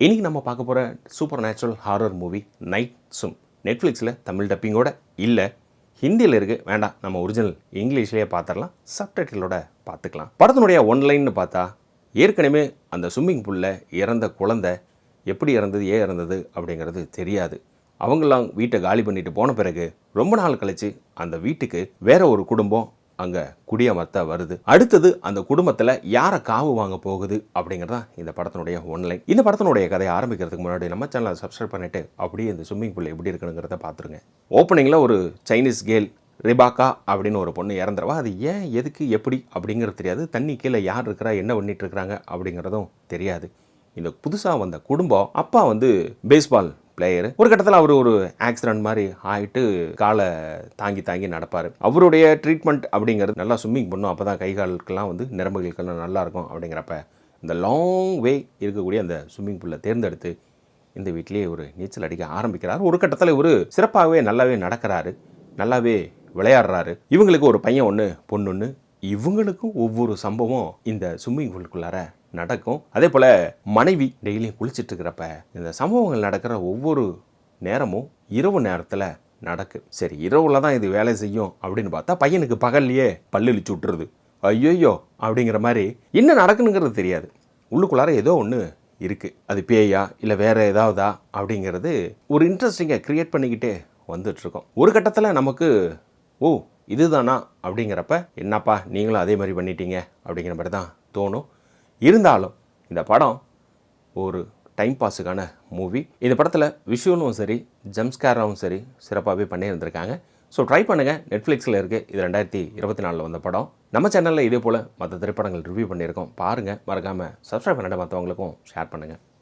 இன்னைக்கு நம்ம பார்க்க போகிற supernatural horror movie Night Swim. நெட்ஃப்ளிக்ஸில் தமிழ் டப்பிங்கோட இல்லை, ஹிந்தியில் இருக்குது. வேண்டாம், நம்ம ஒரிஜினல் இங்கிலீஷ்லேயே பார்த்துடலாம், சப்டைட்டிலோட பார்த்துக்கலாம். படத்தினுடைய ஒன்லைன்னு பார்த்தா, ஏற்கனவே அந்த ஸ்விம்மிங் பூலில் இறந்த குழந்தை எப்படி இறந்தது, ஏன் இறந்தது அப்படிங்கிறது தெரியாது. அவங்களாம் வீட்டை காலி பண்ணிட்டு போன பிறகு ரொம்ப நாள் கழித்து அந்த வீட்டுக்கு வேற ஒரு குடும்பம் அங்கே குடியமர்த்த வருது. அடுத்தது அந்த குடும்பத்தில் யாரை காவு வாங்க போகுது அப்படிங்கிறது தான் இந்த படத்தினுடைய ஒன்லைன். இந்த படத்தினுடைய கதையை ஆரம்பிக்கிறதுக்கு முன்னாடி நம்ம சேனலை சப்ஸ்கிரைப் பண்ணிட்டு அப்படியே இந்த ஸ்விம்மிங் பூல் எப்படி இருக்குங்கிறத பார்த்துருங்க. ஓப்பனிங்கில் ஒரு சைனீஸ் கேர்ள் ரெபாக்கா அப்படின்னு ஒரு பொண்ணு இறந்துருவா. அது ஏன், எதுக்கு, எப்படி அப்படிங்கிறது தெரியாது. தண்ணி கீழே யார் இருக்கிறா, என்ன பண்ணிட்டு இருக்கிறாங்க அப்படிங்கிறதும் தெரியாது. இந்த புதுசாக வந்த குடும்பம், அப்பா பேஸ்பால் பிளேயரு. ஒரு கட்டத்தில் அவர் ஒரு ஆக்சிடென்ட் மாதிரி ஆகிட்டு காலை தாங்கி நடப்பார். அவருடைய ட்ரீட்மெண்ட் அப்படிங்கிறது நல்லா ஸ்விம்மிங் பண்ணும், அப்போ தான் கை காலுக்கெல்லாம் நரம்புகளுக்கெல்லாம் நல்லாயிருக்கும். அப்படிங்கிறப்ப இந்த லாங் வே இருக்கக்கூடிய அந்த ஸ்விம்மிங் பூலில் தேர்ந்தெடுத்து இந்த வீட்டிலேயே ஒரு நீச்சல் அடிக்க ஆரம்பிக்கிறார். ஒரு கட்டத்தில் ஒரு சிறப்பாகவே நல்லாவே நடக்கிறாரு, நல்லாவே விளையாடுறாரு. இவங்களுக்கு ஒரு பையன் ஒன்று, பொண்ணு ஒன்று. இவங்களுக்கும் ஒவ்வொரு சம்பவம் இந்த ஸ்விம்மிங் பூலுக்குள்ளார நடக்கும். அதே போல் மனைவி டெய்லியும் குளிச்சுட்டு இருக்கிறப்ப இந்த சம்பவங்கள் நடக்கிற ஒவ்வொரு நேரமும் இரவு நேரத்தில் நடக்கு. சரி, இரவுல தான் இது வேலை செய்யும் அப்படின்னு பார்த்தா பையனுக்கு பகல்லையே பல்லிழிச்சு விட்டுருது. ஐயோயோ அப்படிங்கிற மாதிரி என்ன நடக்குனுங்கிறது தெரியாது. உள்ளுக்குள்ளார ஏதோ ஒன்று இருக்குது. அது பேயா இல்லை வேற ஏதாவதா அப்படிங்கிறது ஒரு இன்ட்ரெஸ்டிங்கை க்ரியேட் பண்ணிக்கிட்டே வந்துட்டுருக்கோம். ஒரு கட்டத்தில் நமக்கு ஓ இதுதானா அப்படிங்கிறப்ப, என்னப்பா நீங்களும் அதே மாதிரி பண்ணிட்டீங்க அப்படிங்கிற மாதிரி தான் தோணும். இருந்தாலும் இந்த படம் ஒரு டைம் பாஸுக்கான மூவி. இந்த படத்தில் விஷுவலும் சரி, ஜம்ஸ்கேராகவும் சரி சிறப்பாகவே பண்ணியிருந்திருக்காங்க. ஸோ ட்ரை பண்ணுங்கள், நெட்ஃப்ளிக்ஸில் இருக்குது. இது 2024 வந்த படம். நம்ம சேனலில் இதே போல் மற்ற திரைப்படங்கள் ரிவ்யூ பண்ணியிருக்கோம், பாருங்கள். மறக்காமல் சப்ஸ்கிரைப் பண்ணிட்டு மற்றவங்களுக்கும் ஷேர் பண்ணுங்கள்.